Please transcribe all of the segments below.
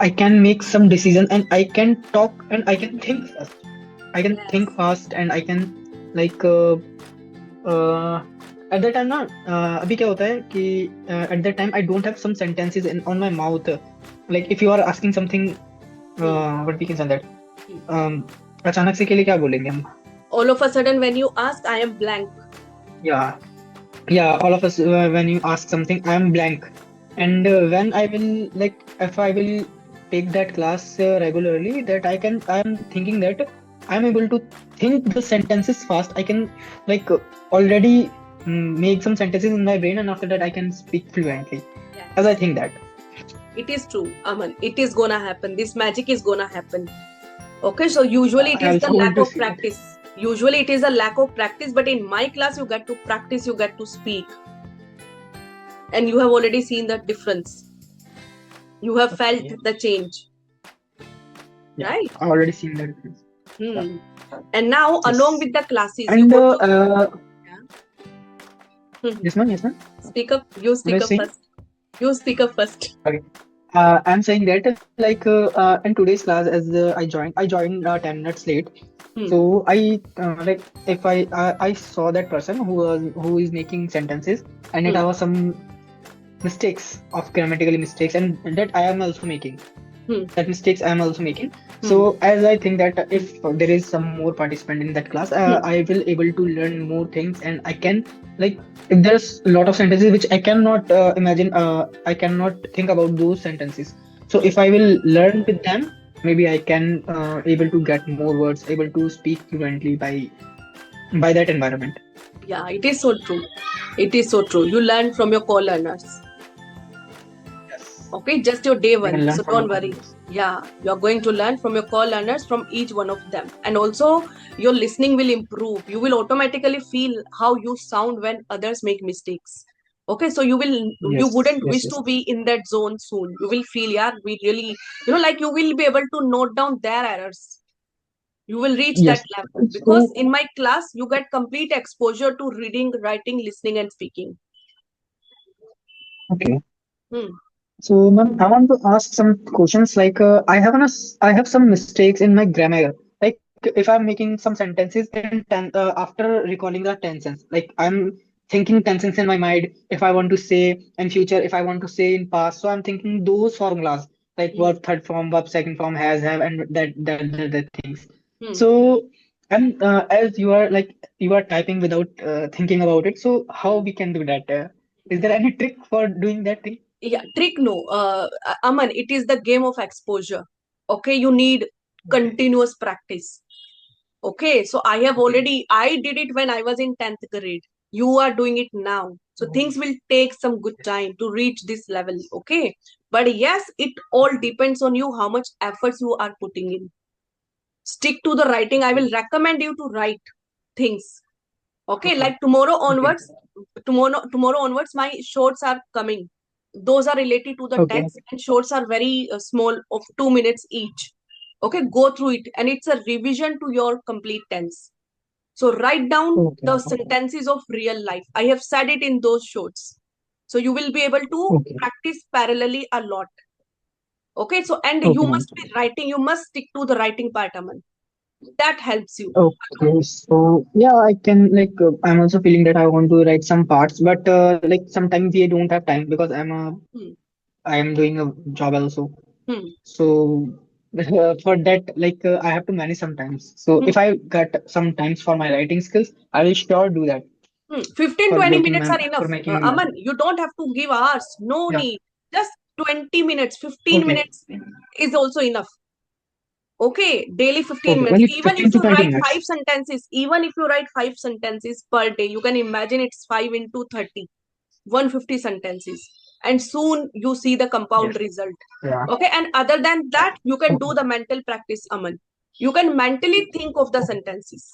I can make some decision and I can talk and I can think fast. I can think Yes. fast and I can like at that time ना अभी क्या होता है कि at that time I don't have some sentences in on my mouth. Like if you are asking something, Hmm. what we can say that Hmm. अचानक से के लिए क्या बोलेंगे हम? All of a sudden, when you ask, I am blank. Yeah, yeah. All of us when you ask something, I am blank. Hmm. And when I will like if I will take that class regularly, that I am thinking that I am able to think the sentences fast. I can like already make some sentences in my brain, and after that I can speak fluently. As I Yes. think that. It is true, Aman. It is gonna happen. This magic is gonna happen. Okay, so usually it I is the also lack want to of see that. practice. Usually it is a lack of practice, but in my class, you get to practice, you get to speak, and you have already seen the difference. You have felt Okay. the change, Yeah, right? I already seen that. Yeah. Hmm. And now, along Yes. with the classes, you And also. Yeah. yes, ma'am. Yes, ma'am. Speak up. You What I speak up saying? first. You speak up first. Okay. I'm saying that like in today's class, as I joined 10 minutes late. Hmm. So I like if I saw that person who is making sentences, and it Hmm. was some mistakes of grammatically mistakes, and that I am also making. Hmm. That mistakes I am also making. Hmm. So as I think that if there is some more participant in that class, Hmm. I will able to learn more things, and I can like if there's a lot of sentences which I cannot imagine, I cannot think about those sentences. So Hmm. if I will learn with them, maybe I can able to get more words, able to speak fluently by that environment. Yeah, it is so true. It is so true. You learn from your co-learners. Yes, Okay, just your day I can one. learn So from my don't worry. colleagues. Yeah, you're going to learn from your co-learners from each one of them. And also, your listening will improve. You will automatically feel how you sound when others make mistakes. Okay, so you Yes, wouldn't yes, wish yes. to be in that zone soon. You will feel, yeah, we really, like you will be able to note down their errors. You will reach that Yes. level because So in my class, you get complete exposure to reading, writing, listening, and speaking. okay. Hmm. So, ma'am, I want to ask some questions. Like, I have some mistakes in my grammar. Like, if I'm making some sentences in after recalling the tenses, like I'm thinking tenses in my mind. If I want to say in future, if I want to say in past, so I'm thinking those formulas, like Hmm. verb third form, verb second form, has, have, and that things. Hmm. So, and as you are typing without thinking about it, so how Hmm. we can do that? Is there any trick for doing that thing? Yeah, trick no, Aman, it is the game of exposure. Okay, you need Okay. continuous practice. Okay, so Okay. I did it when I was in 10th grade. You are doing it now, so Oh, things will take some good yes. time to reach this level. Okay, but yes, it all depends on you how much efforts you are putting in. Stick to the writing. I will Okay. recommend you to write things. Okay, Okay. like tomorrow Okay. onwards, tomorrow onwards my shorts are coming. Those are related to the Okay. text, and shorts are very small, of 2 minutes each. Okay, go through it, and it's a revision to your complete tense. So write down Okay. the Okay. sentences of real life. I have said it in those shorts, so you will be able to Okay. practice parallelly a lot. Okay, so and you Okay, ma'am. must be writing, you must stick to the writing part, Aman. That helps you. Okay. So yeah, I can like I'm also feeling that I want to write some parts, but like sometimes we don't have time because Hmm. I am doing a job also. Hmm. So for that, like I have to manage sometimes. So Hmm. if I get some times for my writing skills, I will sure do that 15 for 20 making minutes are mem enough. for making a Aman, mem. you don't have to give hours. No Yeah. need. Just 20 minutes, 15 Okay. minutes is also enough. Okay, daily 15 Okay. minutes. Only Even if 15 to you 20 write minutes. five sentences, even if you write five sentences per day, you can imagine it's 5 into 30, 150 sentences. And soon you see the compound Yes. result. Yeah. Okay, and other than that, you can do Okay. the mental practice, Aman. You can mentally think of the sentences.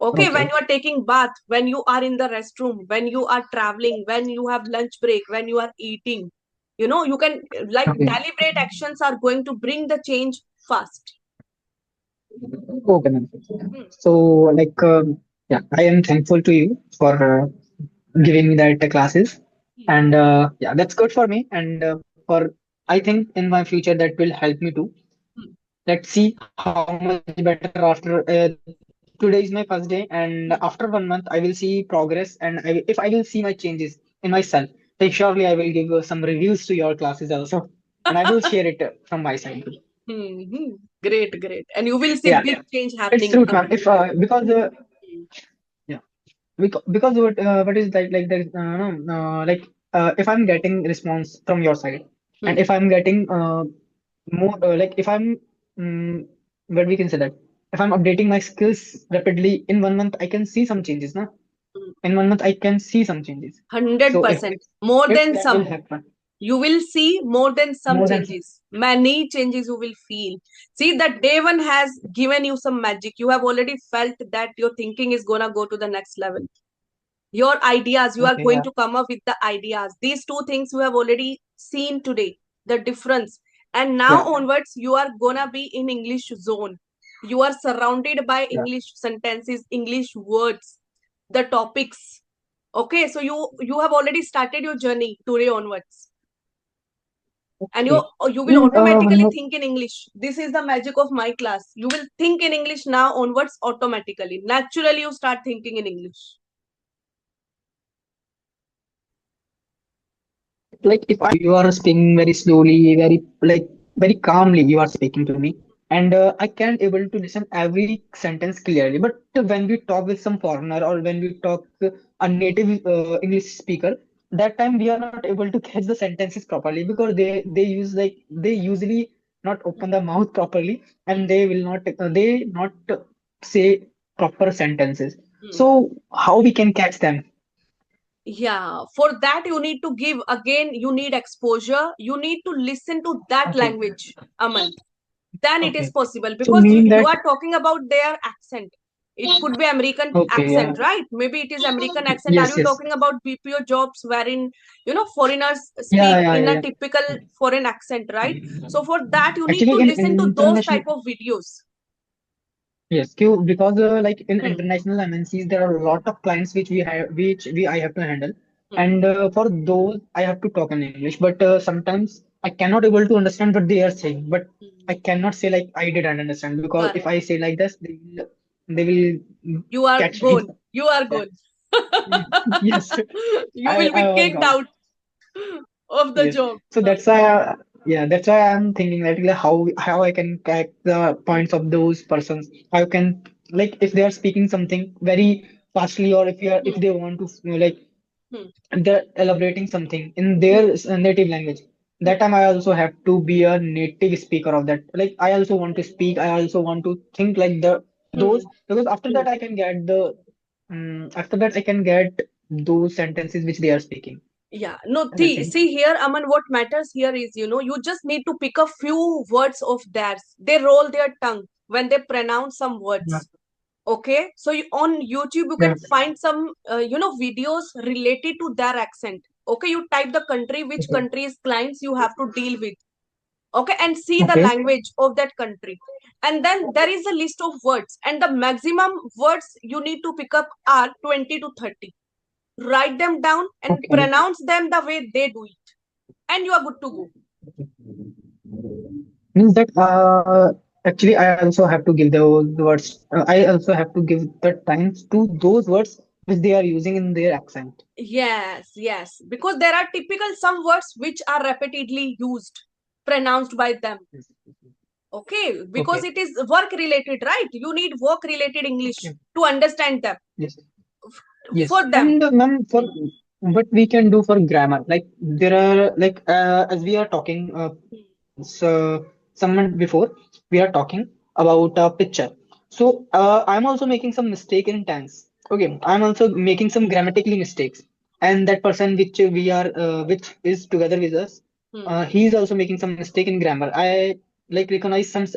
Okay, when Okay. you are taking bath, when you are in the restroom, when you are traveling, when you have lunch break, when you are eating, you can, like, Okay. deliberate actions are going to bring the change fast. Okay, ma'am. Hmm. So, like, yeah, I am thankful to you for giving me that classes, Hmm. and yeah, that's good for me and for I think in my future that will help me too. Hmm. Let's see how much better after today is my first day, and after one month I will see progress, and if I will see my changes in myself, then surely I will give some reviews to your classes also, and I will share it from my side too. Hmm. Great, great. And you will see Yeah, big change it's happening, true, ma'am. Aman. If because yeah, because what is like the no like if I'm getting response from your side, and Hmm. if I'm getting more like if I'm what we can say that if I'm updating my skills rapidly in one month, I can see some changes. Na? In one month, I can see some changes. So 100%. More if than that will some. happen You will see more than some more than changes. Many changes you will feel. See, that day one has given you some magic. You have already felt that your thinking is gonna go to the next level. Your ideas, you are okay, going yeah, to come up with the ideas. These two things you have already seen today, the difference. And now yeah, onwards, you are gonna be in English zone. You are surrounded by yeah. English sentences, English words, the topics. Okay, so you have already started your journey today onwards, and Okay. you will And one automatically more. think in English. This is the magic of my class. You will think in English now onwards automatically. Naturally, you start thinking in English. Like if I you are speaking very slowly, very like very calmly, you are speaking to me, and I can't able to listen every sentence clearly. But when we talk with some foreigner or when we talk a native English speaker, that time we are not able to catch the sentences properly because they use like they usually not open the mouth properly, and they will not they not say proper sentences. Hmm. So how we can catch them? Yeah, for that you need to give, again, you need exposure. You need to listen to that Okay, language, Aman. Then it is okay. possible, So because mean you that are talking about their accent. It could be American okay, yeah. accent, right? Maybe it is American accent. Are Yes, you yes. talking about BPO jobs wherein foreigners Yeah, speak yeah, in yeah, a yeah. typical foreign accent, right? So for that you need to Actually, in listen to those international, type of videos. yes, because like in Hmm. international MNCs, there are a lot of clients which I have to handle, Hmm. and for those I have to talk in English. But sometimes I cannot able to understand what they are saying. But I Hmm. cannot say like I didn't understand because if I Correct. say like this, they will You are catch me. gone. You are Yeah. gone. Yes, You will I be was kicked gone. out of the Yes. job. So that's why, yeah, that's why I'm thinking that like, how I can catch the points of those persons. How can like if they are speaking something very fastly, or if Hmm. they want to like Hmm. they're elaborating something in Hmm. their native language. Hmm. That time I also have to be a native speaker of that. Like I also want to speak. I also want to think like the Hmm. those because after Hmm. that I can get the after that I can get those sentences which they are speaking. Yeah, no, I think. see here, Aman, what matters here is, you just need to pick a few words of theirs. They roll their tongue when they pronounce some Yeah. words. Okay, so on YouTube you can Yeah. find some, videos related to their accent. Okay, you type the country, which Okay. country's clients you have to deal with. Okay, and see the Okay. language of that country. And then there is a list of words, and the maximum words you need to pick up are 20 to 30. Write them down and Okay. pronounce them the way they do it, and you are good to go. Means that actually I also have to give those words. I also have to give the times to those words which they are using in their accent. Yes, yes, because there are typical some words which are repeatedly used, pronounced by them. Yes. Okay, because Okay. it is work related, right? You need work related English Okay. to understand them. Yes. Yes. For them. And ma'am, for what we can do for grammar, like there are like as we are talking so someone before we are talking about a picture. So I'm also making some mistake in tense. Okay, I'm also making some grammatically mistakes, and that person which we are which is together with us, Hmm. he is also making some mistake in grammar. I like recognize some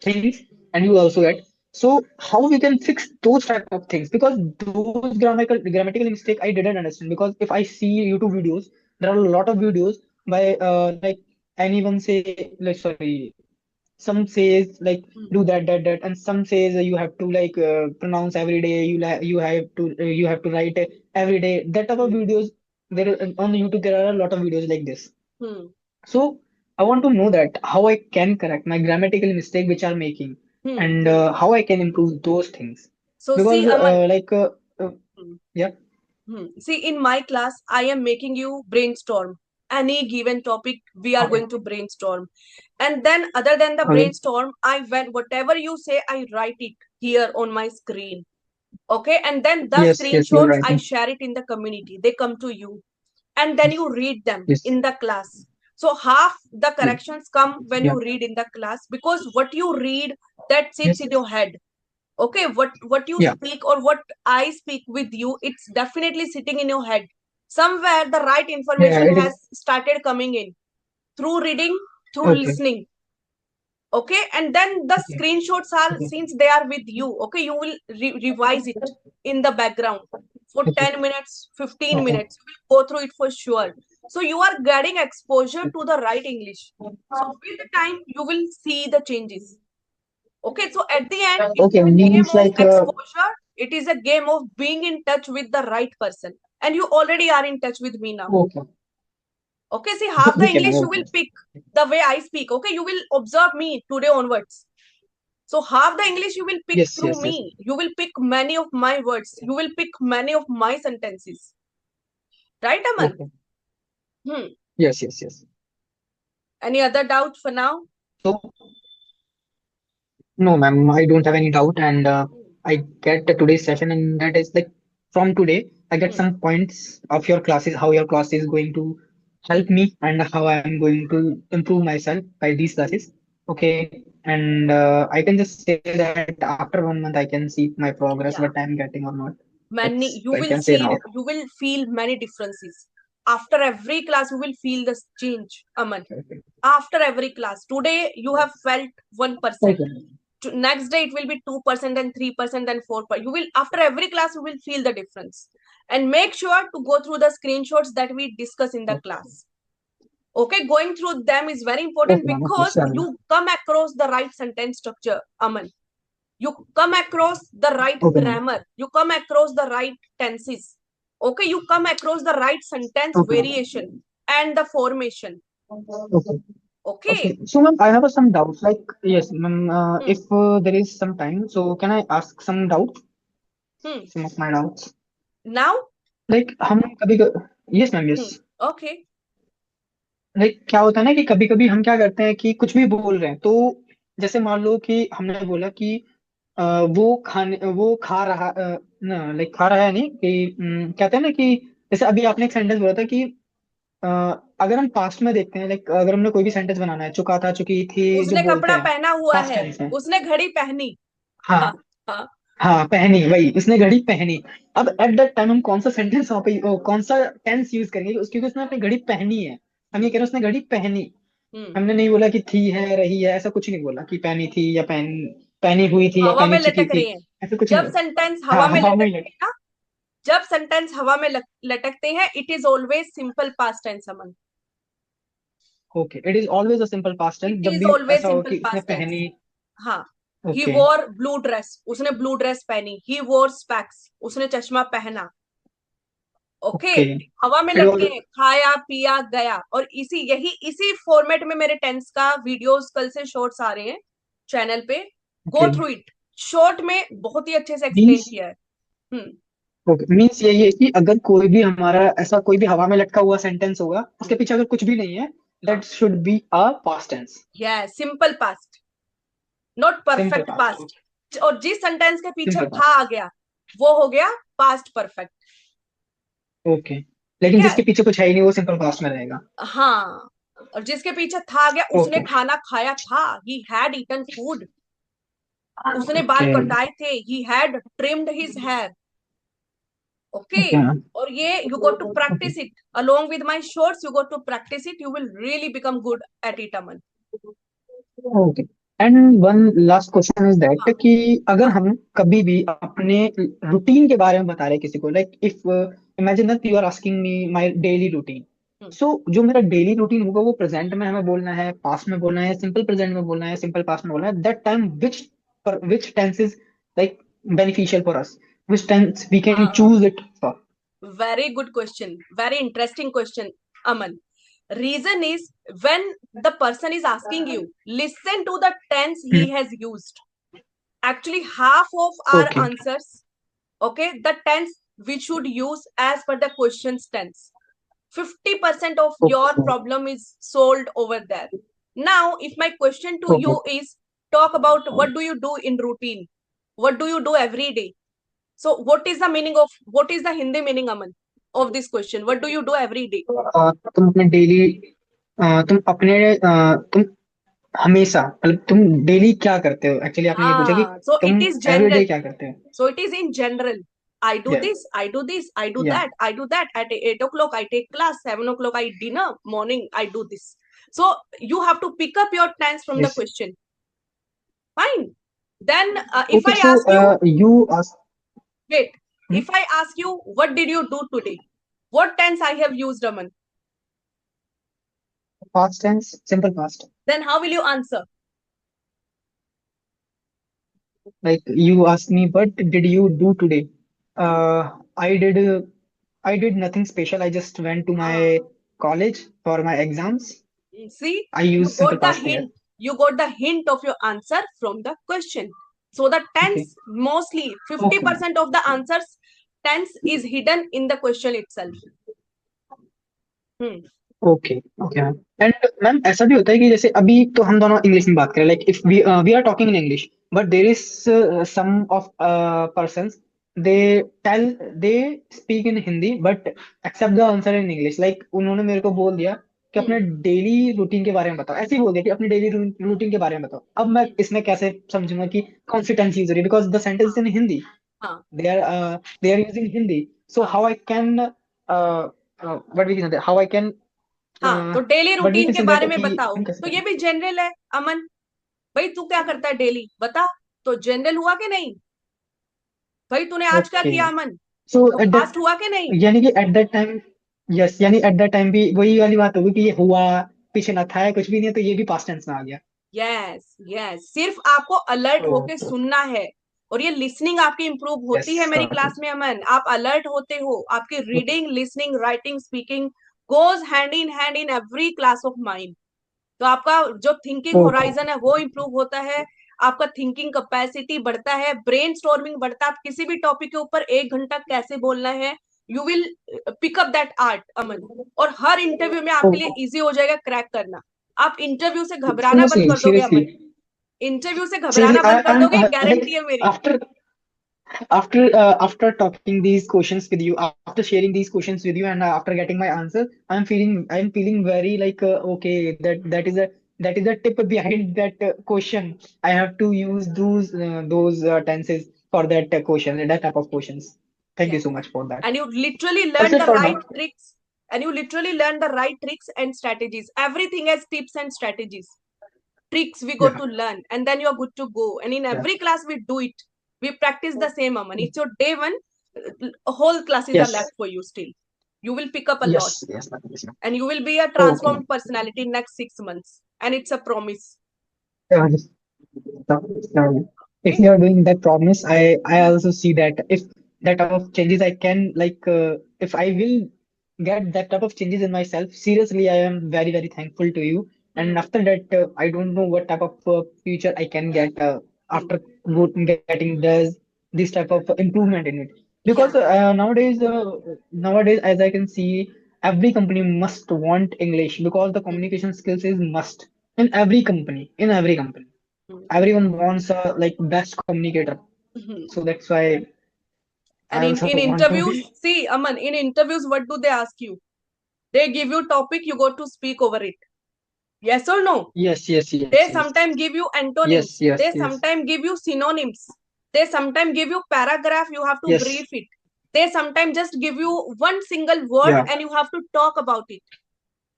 things, and you also get. So how we can fix those type of things? Because those grammatical mistake I didn't understand. Because if I see YouTube videos, there are a lot of videos by like anyone say like sorry some says like Hmm. do that and some says you have to like pronounce every day you have to write every day that type of Hmm. videos there on YouTube there are a lot of videos like this Hmm. So I want to know that how I can correct my grammatical mistake which I'm making, Hmm. and how I can improve those things. So Because see, Aman. uh, Hmm. yeah, See, in my class, I am making you brainstorm any given topic. We are okay, going to brainstorm, and then other than the okay, brainstorm, I when whatever you say, I write it here on my screen. Okay, and then the yes, yes, you're screenshots right. I share it in the community. They come to you, and then you read them Yes, in the class. So half the yes, corrections come when yeah, you read in the class, because what you read, that sits yes, in your head. Okay, what you yeah, speak or what I speak with you, it's definitely sitting in your head. Somewhere the right yeah. information It is has started coming in through reading, through okay, listening. Okay, and then the okay, screenshots are, okay, since they are with you, okay, you will revise it in the background for okay, 10 minutes, 15 okay, minutes. You will go through it for sure. So you are getting exposure to the right English. So with the time, you will see the changes. Okay, so at the end, it's okay. a game Means of like exposure. It is a game of being in touch with the right person. And you already are in touch with me now. okay, Okay, see, half the okay, ma'am, English you okay, will pick the way I speak. Okay, you will observe me today onwards. So half the English you will pick yes, through yes, yes, me. You will pick many of my words. You will pick many of my sentences. Right, Aman? okay, Hmm. yes, yes, yes. Any other doubt for now? So no, ma'am, I don't have any doubt, and Hmm. I get the today's session, and that is like from today, I get Hmm. some points of your classes, how your class is going to help me, and how I'm going to improve myself by these classes. Okay, and I can just say that after 1 month, I can see my progress, what I'm Yeah. getting or not. That's Many, I you can will say now. see, you will feel many differences. After every class, you will feel the change, Aman. Okay, After every class. Today, you have felt 1%. okay, Next day, it will be 2%, and 3%, and 4%. You will, after every class, you will feel the difference. And make sure to go through the screenshots that we discuss in the okay, class. Okay, going through them is very okay, important ma'am, okay, because sure, ma'am. you come across the right sentence structure, Aman. You come across the right Okay, ma'am. grammar. You come across the right tenses. Okay, you come across the right sentence Okay, ma'am. variation and the formation. Okay. Okay, Okay. so ma'am, I have some doubts. Like, yes, ma'am, Hmm. if there is some time, so can I ask some doubts? Hmm. Some of my doubts. Now. Like, हम कभी yes ma'am yes. Hmm. Okay. Like क्या होता है ना कि कभी कभी हम क्या करते हैं कि कुछ भी बोल रहे हैं तो जैसे मान लो कि हमने बोला कि वो खा रहा ना लाइक खा रहा है नहीं कि कहते हैं ना कि जैसे अभी आपने एक सेंटेंस बोला था कि अ, अगर हम पास्ट में देखते हैं लाइक अगर हमने कोई भी सेंटेंस बनाना है चुका था चुकी थी जो उसने बोलते कपड़ा हैं पहना हुआ पास्ट है। टेंस में। उसने घड़ी पहनी। हाँ। हाँ, हाँ। हाँ पहनी वही उसने घड़ी पहनी। अब एट दैट टाइम हम कौन सा सेंटेंस वहां पे कौन सा टेंस यूज करेंगे क्योंकि उसने अपनी घड़ी पहनी है। हम ये कह रहे हैं उसने घड़ी पहनी। हम्म। हमने नहीं बोला कि थी है रही है ऐसा कुछ नहीं बोला कि पहनी थी या पहनी हुई थी या हवा में पहनी चुकी लटक थी। रहे हैं। ऐसा कुछ नहीं जब बोला। सेंटेंस हाँ हवा में हवा में ही लटकते हैं ना, जब सेंटेंस हवा में लटकते हैं, it is always simple past tense, Aman. Okay it is always a simple past tense it जब इज भी ऑलवेज ऐसा हो सिंपल कि उसने पास्ट टेंस। पहनी। हाँ। He okay wore blue dress, उसने ब्लू ड्रेस पहनी। ही वोर स्पेक्स, उसने चश्मा पहना। ओके। ओके हवा में इट लटके ऑल हैं, खाया पिया गया। और इसी फॉर्मेट में मेरे टेंस का वीडियोस कल से शॉर्ट्स आ रहे हैं चैनल पे। Go okay through it. Short में बहुत ही अच्छे से एक्सप्लेन मीन्स किया है। हम्म। ओके मीन्स यही है कि अगर कोई भी हमारा ऐसा कोई भी हवा में लटका हुआ सेंटेंस होगा उसके पीछे अगर कुछ भी नहीं है हाँ। That should be a past tense. Yes, simple past, not simple perfect past past. और जिस सेंटेंस के पीछे सिंपल था पास्ट आ गया, वो हो गया पास्ट परफेक्ट। ओके ठीक लेकिन है। जिसके पीछे कुछ है ही नहीं वो सिंपल पास्ट में रहेगा। हाँ। और जिसके पीछे था आ गया, उसने ओके खाना खाया था। He had eaten food. उसने बाल ओके कटाए थे। He had trimmed his hair. Okay. Okay और ये you go to okay practice it along with my shorts. You go to practice it, you will really become good at it, Aman. Okay and one last question is that हाँ। कि अगर हाँ। हम कभी भी अपने रूटीन के बारे में बता रहे हैं किसी को like if imagine that you are asking me my daily routine. Hmm. So जो मेरा डेली रूटीन होगा वो प्रेजेंट में हमें बोलना है पास्ट में बोलना है सिंपल प्रेजेंट में बोलना है सिंपल पास्ट में बोलना है that time which tense is like beneficial for us which tense we can हाँ। choose it for। Very good question, very interesting question, Aman. Reason is, when the person is asking you, listen to the tense he has used. Actually, half of our Okay. answers, okay, the tense we should use as per the question's tense. 50% of your Okay. problem is solved over there. Now, if my question to Okay. you is, talk about what do you do in routine? What do you do every day? So, what is the Hindi meaning, Aman, of this question? What do you do every day? तुम अपने daily तुम अपने तुम हमेशा मतलब तुम daily क्या करते हो एक्चुअली आपने ये पूछा कि So तुम it is एवरीडे general. क्या करते हो So it is in general. I do या this, I do this, I do या that, I do that. At 8 o'clock, I take class. 7 o'clock, I dinner. Morning, I do this. So you have to pick up your tense from the yes question. Fine. Then, if okay I so ask you, you ask wait, if I ask you, what did you do today? What tense I have used, Aman? Past tense simple past Then how will you answer? like you asked me what did you do today I did nothing special. I just went to Ah, my college for my exams. see, I you use simple got the past here. hint. You got the hint of your answer from the question. So the Okay. tense, mostly Okay. 50% of the answers, tense is hidden in the question itself. Hmm. Okay okay ma'am and ma'am ऐसा भी होता है कि जैसे अभी तो हम दोनों इंग्लिश में बात करें like if we are talking in English but there is some of persons they tell they speak in Hindi but accept the answer in English like उन्होंने मेरे को बोल दिया कि Hmm. अपने डेली रूटीन के बारे में बताओ ऐसे ही बोल दिया कि अपने डेली रूटीन के बारे में बताओ अब मैं Hmm. इसमें कैसे समझूंगा कि कौन सी टेंस यूज हो रही है because the sentence in Hindi हाँ, they are using Hindi so हाँ, how I can what we can say how I can हाँ, तो daily but we routine can के say that बारे में कि बताओ. हम कैसे तो ये करें भी जनरल है, अमन. भाई तू क्या करता है डेली, बता. तो जनरल हुआ कि नहीं? भाई तूने आज क्या ओके किया, अमन? सो तो एट दैट पास्ट हुआ कि नहीं? यानी कि एट दैट टाइम यस यानी एट दैट टाइम भी वही वाली बात होगी कि ये हुआ पीछे ना था कुछ भी नहीं है तो ये भी पास्ट टेंस में आ गया यस, यस, सिर्फ आपको अलर्ट होके ओके सुनना है. और ये लिसनिंग आपकी इंप्रूव यस होती है मेरी क्लास में, अमन. आप अलर्ट होते हो. आपकी reading, listening, writing, speaking goes hand in every class of mind. तो आपका जो थिंकिंग ओके होराइजन है वो इम्प्रूव होता है. आपका थिंकिंग कैपेसिटी बढ़ता है, ब्रेन स्टॉर्मिंग बढ़ता है. आप किसी भी टॉपिक के ऊपर 1 घंटा कैसे बोलना है, you will pick up that art, Aman. और हर इंटरव्यू में आपके लिए इजी हो जाएगा क्रैक करना. आप इंटरव्यू से घबराना बंद सीरियसली कर दोगे, सीरियसली अमन. इंटरव्यू से सीरियसली घबराना बंद कर आई एम दोगे, लाइक गारंटी है मेरी. After after talking these questions with you after sharing these questions with you and after getting my answer I'm feeling very like okay that is a tip behind that question I have to use those tenses for that question that type of questions thank you Yes. so much for that And you literally that's learn it the for now right tricks. And you literally learn the right tricks and strategies. Everything has tips and strategies. Tricks we got yeah to learn, and then you're good to go. And in yeah every class we do it. We practice the same, Aman. It's your day one. Whole classes are left yes for you still. You will pick up a lot, yes yes and you will be a okay transformed personality in next 6 months. And it's a promise. yeah, if Okay. you are doing that promise, I also see that if that type of changes I can like if I will get that type of changes in myself, seriously, I am very thankful to you. And Hmm. after that, I don't know what type of future I can get Hmm. after getting this type of improvement in it. Because Yeah. nowadays, as I can see, every company must want English because the Hmm. communication skills is must in every company. In every company Hmm. everyone wants a like best communicator Hmm. so that's why And I also in want to interviews, see, Aman, in interviews, what do they ask you? They give you topic, you got to speak over it. Yes or no? They yes sometimes give you yes antonyms. yes They yes sometimes give you synonyms. They sometimes give you paragraph. You have to yes brief it. They sometimes just give you one single word yeah and you have to talk about it.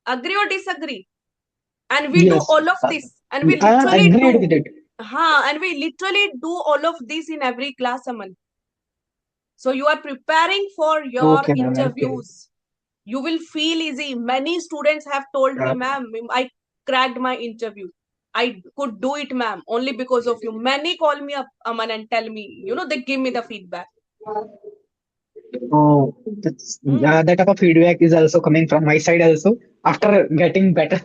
Agree or disagree? And we do yes all of this. And we I am literally agreed do. with it And we literally do all of this in every class, Aman. So you are preparing for your okay ma'am okay interviews. You will feel easy. Many students have told me, yeah. ma'am, I cracked my interview. I could do it, ma'am, only because of you. Many call me up, Aman, and tell me, they give me the feedback. Oh, that's, Hmm. that type of feedback is also coming from my side also after getting better.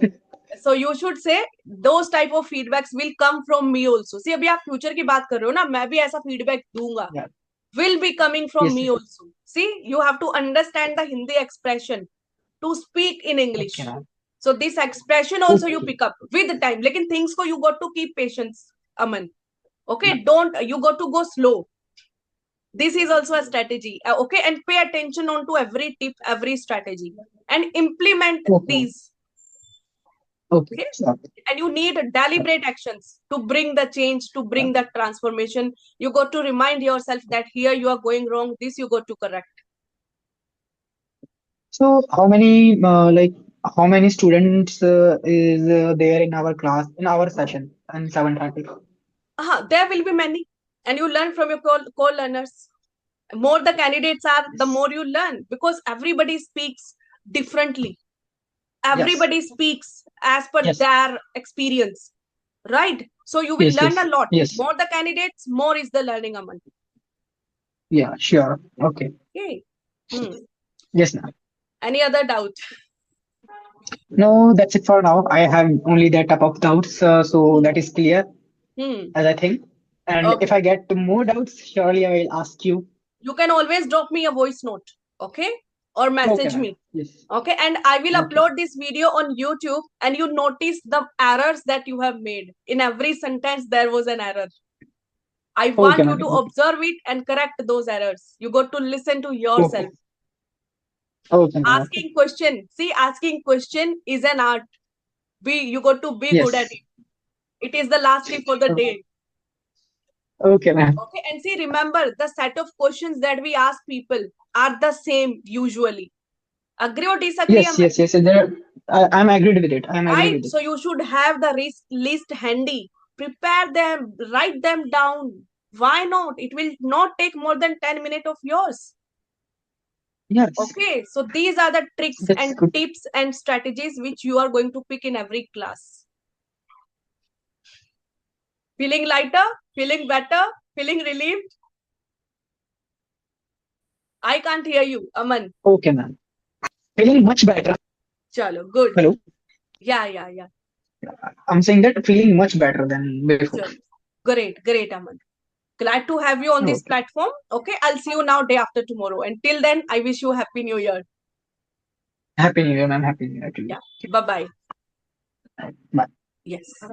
So you should say those type of feedbacks will come from me also. See, अभी आप future की बात कर रहे हो ना, मैं भी ऐसा फीडबैक दूंगा. Yeah. Will be coming from Yes. me also. See, you have to understand the Hindi expression to speak in English. Okay, ma'am. So this expression also you Okay. pick up with time. लेकिन things को you got to keep patience, Aman. Okay, Yeah. don't, you got to go slow. This is also a strategy. Okay, and pay attention on to every tip, every strategy, and implement Okay. these. Okay. Okay, Sure. and you need deliberate actions to bring the change, to bring the transformation. You got to remind yourself that here you are going wrong, this you got to correct. So how many students is there in our class in our session in 7:30? There will be many, and you learn from your co-learners. More the candidates are, the more you learn, because everybody speaks differently. Yes. Everybody speaks as per Yes. their experience, right? So you will Yes. learn a Yes. lot. Yes. More the candidates, more is the learning, Aman. Yeah. Sure. Okay. Okay. Hmm. Yes, ma'am. Any other doubt? No, that's it for now. I have only that type of doubts, so that is clear Hmm. as I think. And if Okay. I get more doubts, surely I will ask you. You can always drop me a voice note, okay? Or Okay, message ma'am. me. Yes. Okay, and I will Okay. upload this video on YouTube, and you notice the errors that you have made. In every sentence, there was an error. I Okay, want you ma'am. to Okay. observe it and correct those errors. You got to listen to yourself. Okay. Okay, ma'am. Okay. Asking question. See, asking question is an art. You got to be good at Yes. it. It is the last tip for the Oh, day. okay, ma'am. Okay, and see, remember the set of questions that we ask people are the same usually. Agree or disagree, Yes, Aman? yes, yes. I'm agreed with it. I'm agreed Right? with So it. you should have the list handy. Prepare them, write them down. Why not? It will not take more than 10 minutes of yours. Yes, Okay, so these are the tricks that's and good. tips and strategies which you are going to pick in every class. Feeling lighter? Feeling better? Feeling relieved? I can't hear you, Aman. Okay, ma'am. Feeling much better. Chalo, good. Hello. Yeah. I'm saying that feeling much better than before. Chalo. Great, Aman. Glad to have you on this Okay. platform. Okay, I'll see you now day after tomorrow. Until then, I wish you Happy New Year. Happy New Year, ma'am. Happy New Year to you. Yeah. Bye bye. Bye. Yes.